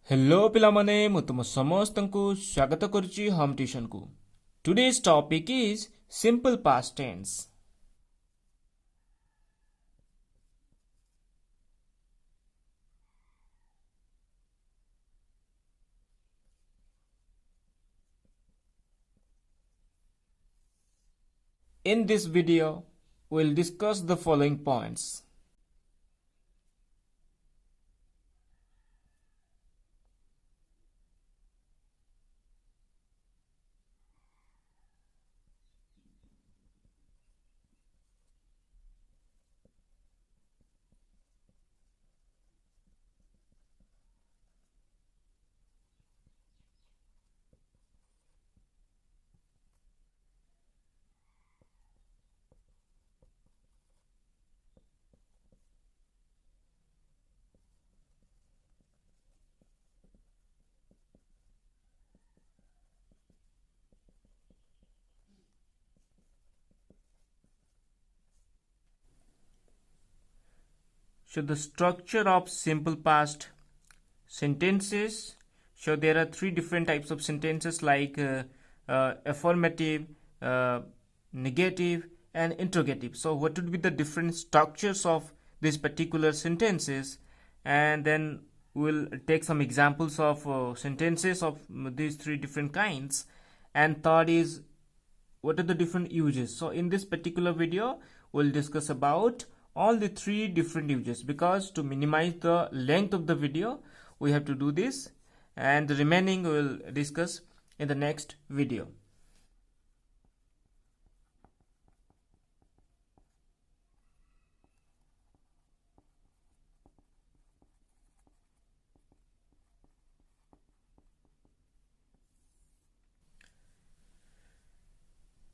Hello पिलामाने मु तुम समस्तंकु स्वागत करुची होम ट्यूशन को। Today's topic is simple past tense. In this video, we'll discuss the following points. So the structure of simple past sentences. So there are three different types of sentences like affirmative, negative, and interrogative. So what would be the different structures of these particular sentences? And then we'll take some examples of sentences of these three different kinds. And third is what are the different uses. So in this particular video we'll discuss about all the three different uses, because to minimize the length of the video we have to do this, and the remaining we will discuss in the next video.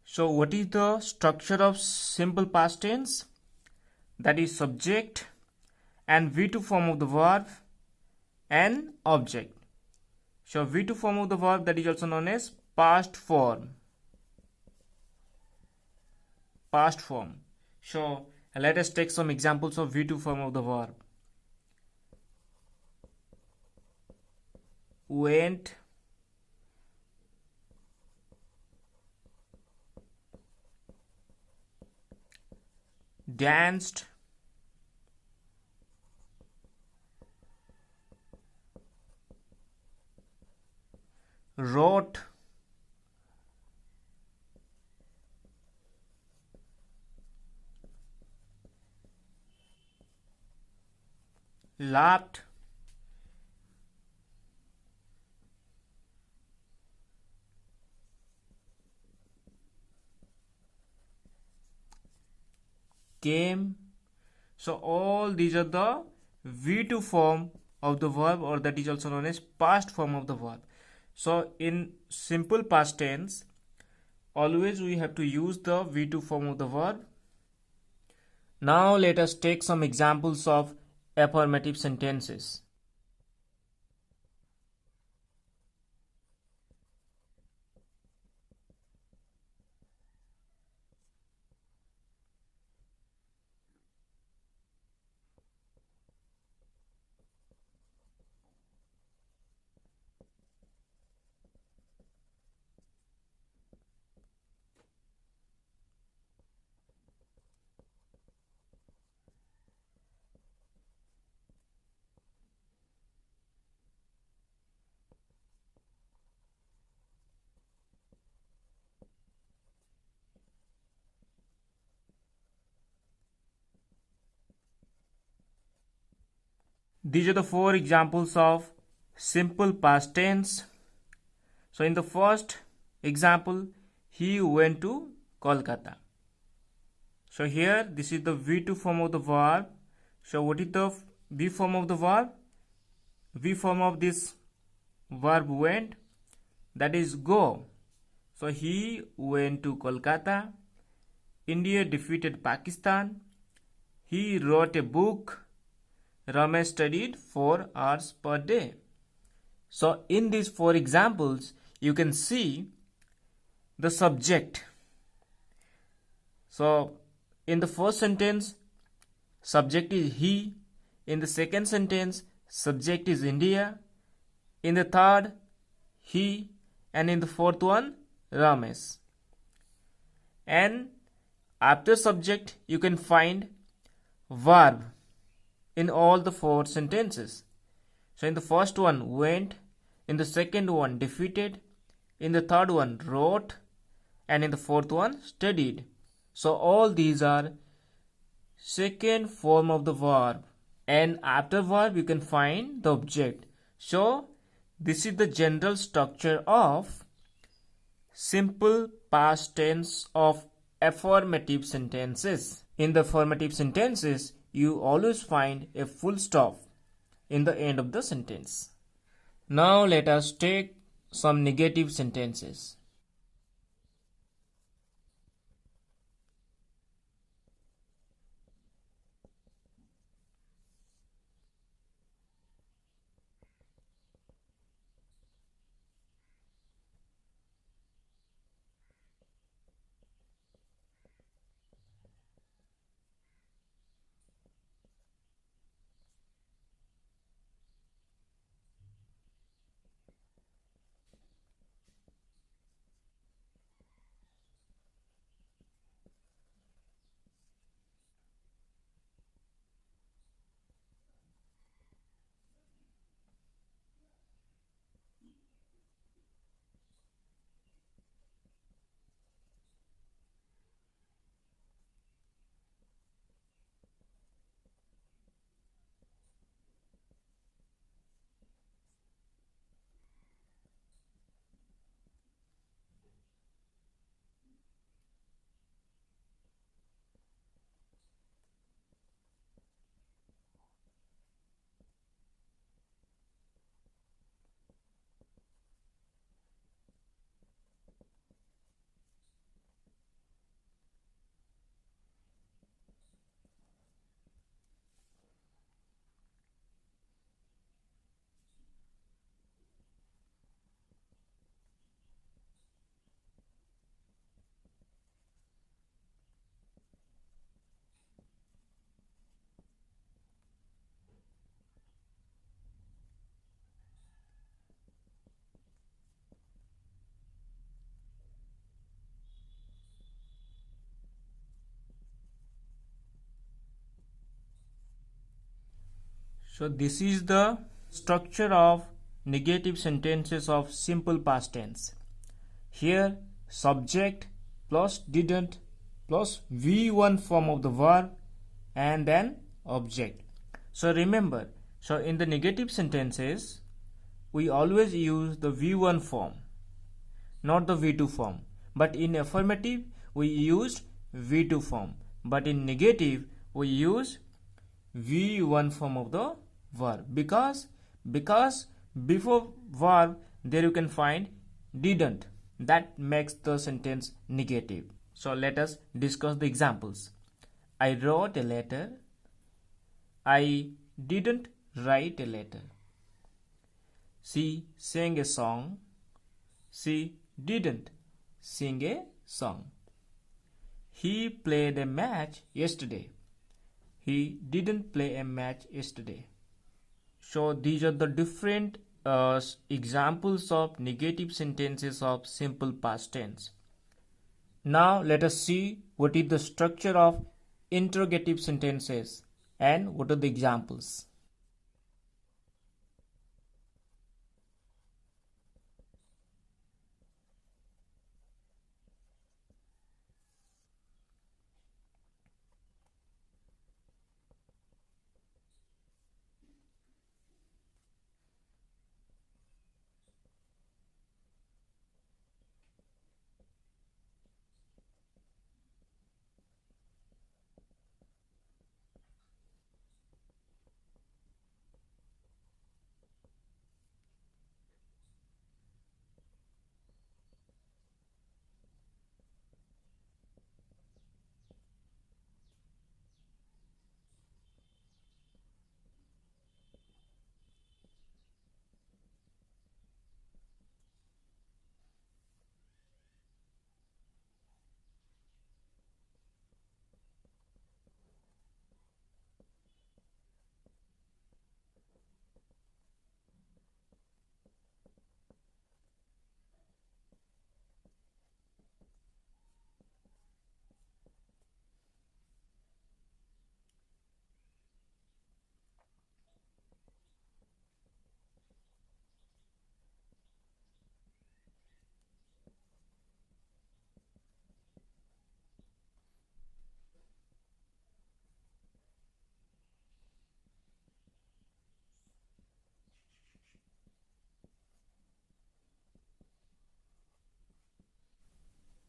So what is the structure of simple past tense? That is subject and V2 form of the verb and object. So V2 form of the verb, that is also known as past form. Past form. So let us take some examples of V2 form of the verb. Went, danced, wrote, laughed, came. So all these are the V2 form of the verb, or that is also known as past form of the verb. So in simple past tense, always we have to use the V2 form of the verb. Now let us take some examples of affirmative sentences. These are the four examples of simple past tense. So in the first example, he went to Kolkata. So here this is the V2 form of the verb. So what is the V form of the verb? V form of this verb went, that is go. So he went to Kolkata. India defeated Pakistan. He wrote a book. Ramesh studied 4 hours per day. So in these four examples, you can see the subject. So in the first sentence, subject is he. In the second sentence, subject is India. In the third, he, and in the fourth one, Ramesh. And after subject, you can find verb in all the four sentences. So in the first one, went, in the second one, defeated, in the third one, wrote, and in the fourth one, studied. So all these are second form of the verb, and after verb you can find the object. So this is the general structure of simple past tense of affirmative sentences. In the affirmative sentences, you always find a full stop in the end of the sentence. Now let us take some negative sentences. So this is the structure of negative sentences of simple past tense. Here subject plus didn't plus V1 form of the verb and then object. So remember, so in the negative sentences we always use the V1 form, not the V2 form. But in affirmative we used V2 form. But in negative we use V1 form of the verb because before verb there you can find didn't. That makes the sentence negative. So let us discuss the examples. I wrote a letter. I didn't write a letter. She sang a song. She didn't sing a song. He played a match yesterday. He didn't play a match yesterday. So these are the different examples of negative sentences of simple past tense. Now let us see what is the structure of interrogative sentences and what are the examples.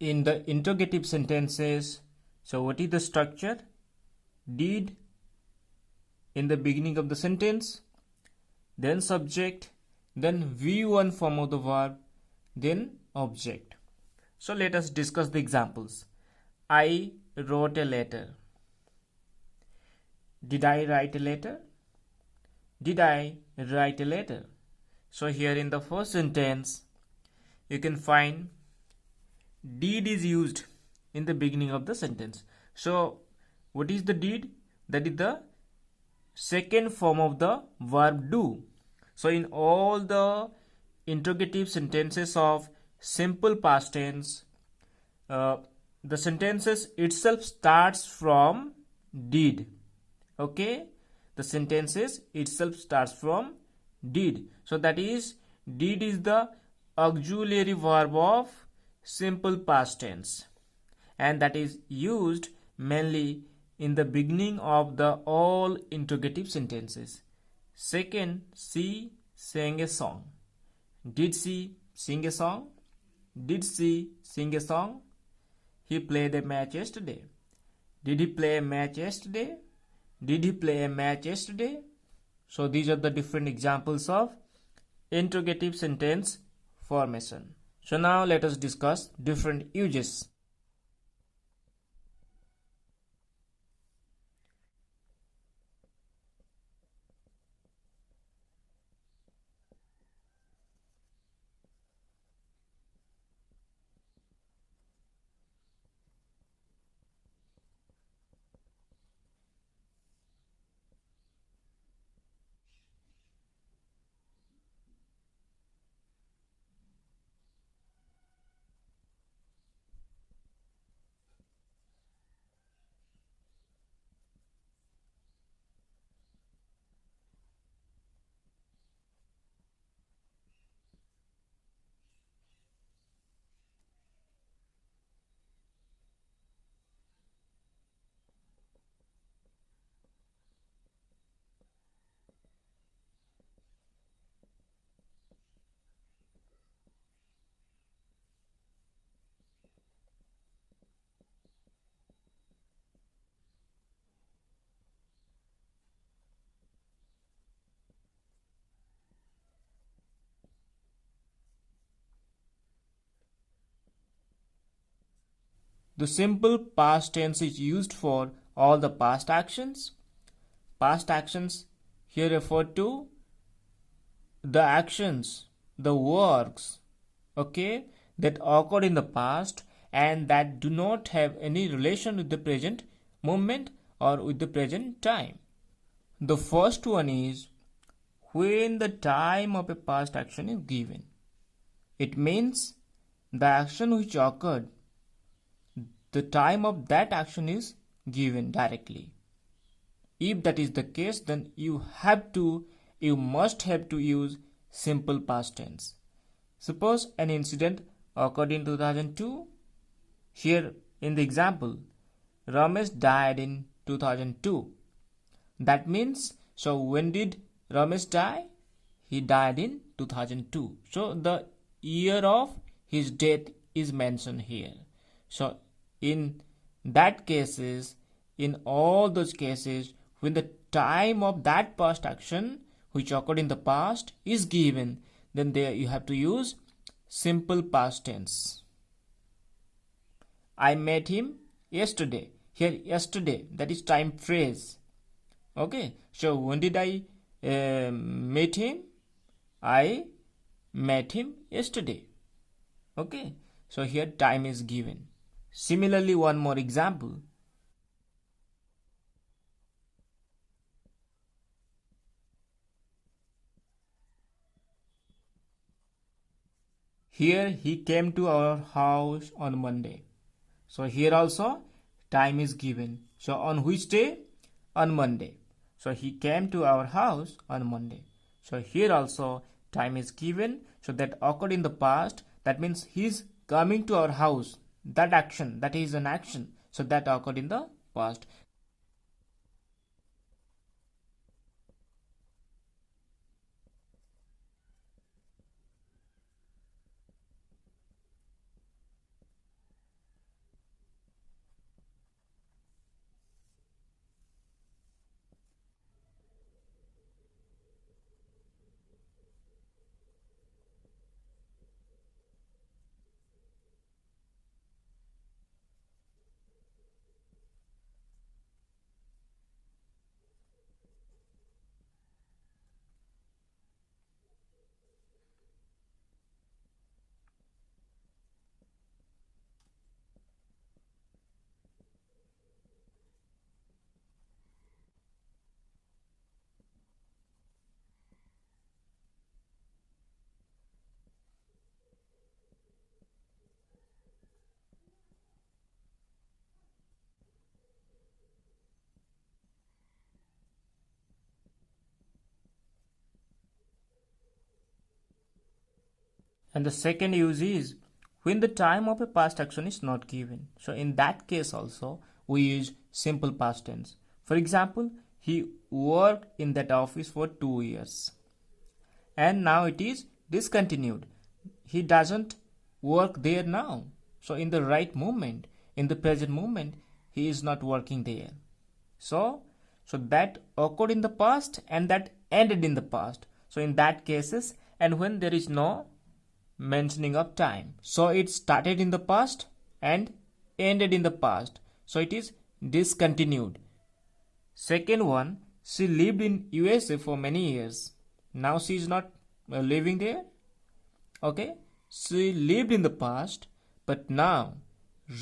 in the interrogative sentences, so what is the structure? Did in the beginning of the sentence, then subject, then V1 form of the verb, then object. So let us discuss the examples. I wrote a letter. Did I write a letter? Did I write a letter? So here in the first sentence, you can find did is used in the beginning of the sentence. So what is the did? That is the second form of the verb do. So in all the interrogative sentences of simple past tense, the sentences itself starts from did. Okay, the sentences itself starts from did. So that is, did is the auxiliary verb of simple past tense, and that is used mainly in the beginning of the all interrogative sentences. Second, she sang a song. Did she sing a song? Did she sing a song? He played a match yesterday. Did he play a match yesterday? Did he play a match yesterday? So these are the different examples of interrogative sentence formation. So now let us discuss different uses. The simple past tense is used for all the past actions. Past actions here refer to the actions, the works, okay, that occurred in the past and that do not have any relation with the present moment or with the present time. The first one is when the time of a past action is given. It means the action which occurred, the time of that action is given directly. If that is the case, then you must have to use simple past tense. Suppose an incident occurred in 2002. Here in the example, Ramesh died in 2002. That means, so when did Ramesh die? He died in 2002. So the year of his death is mentioned here. So in that cases, in all those cases, when the time of that past action which occurred in the past is given, then there you have to use simple past tense. I met him yesterday. Here yesterday, that is time phrase. Okay, so when did I meet him? I met him yesterday. Okay, so here time is given. Similarly, one more example. Here he came to our house on Monday. So here also time is given. So on which day? On Monday. So he came to our house on Monday. So here also time is given. So that occurred in the past. That means he's coming to our house. That action, that is an action. So that occurred in the past. And the second use is when the time of a past action is not given. So in that case also we use simple past tense. For example, he worked in that office for 2 years and now it is discontinued. He doesn't work there now. So in the right moment, in the present moment, he is not working there. So that occurred in the past and that ended in the past. So in that cases, and when there is no mentioning of time, so it started in the past and ended in the past, so it is discontinued. Second one, she lived in USA for many years. Now she is not living there. Okay, she lived in the past, but now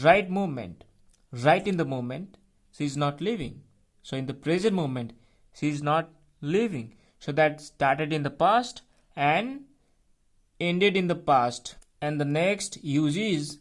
right in the moment she is not living. So in the present moment she is not living. So that started in the past and ended in the past. And the next use is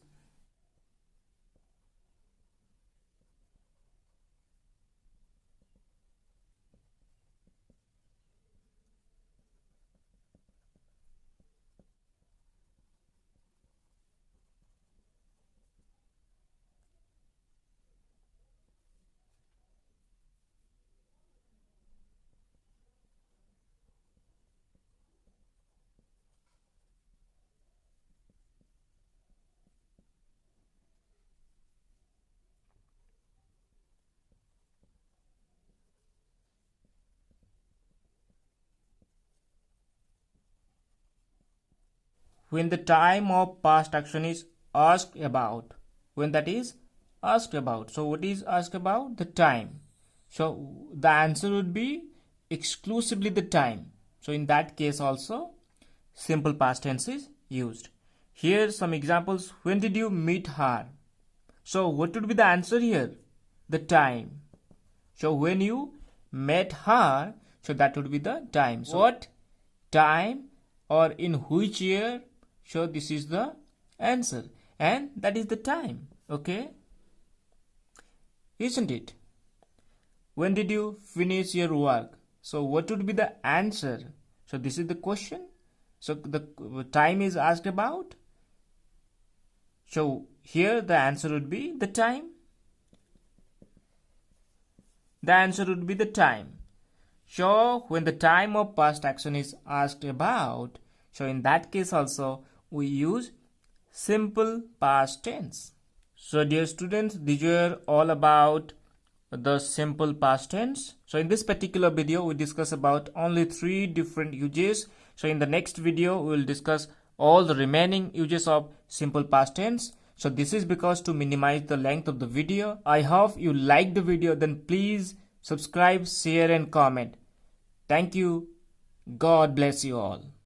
when the time of past action is asked about. When that is asked about. So what is asked about? The time. So the answer would be exclusively the time. So in that case also simple past tense is used. Here some examples. When did you meet her? So what would be the answer here? The time. So when you met her, so that would be the time. So what time or in which year? So this is the answer and that is the time. Okay, isn't it? When did you finish your work? So what would be the answer? So this is the question. So the time is asked about. So here the answer would be the time. The answer would be the time. So when the time of past action is asked about, so in that case also we use simple past tense. So dear students, these were all about the simple past tense. So in this particular video we discuss about only 3 different uses. So in the next video we will discuss all the remaining uses of simple past tense. So this is because to minimize the length of the video. I hope you liked the video. Then please subscribe, share and comment. Thank you. God bless you all.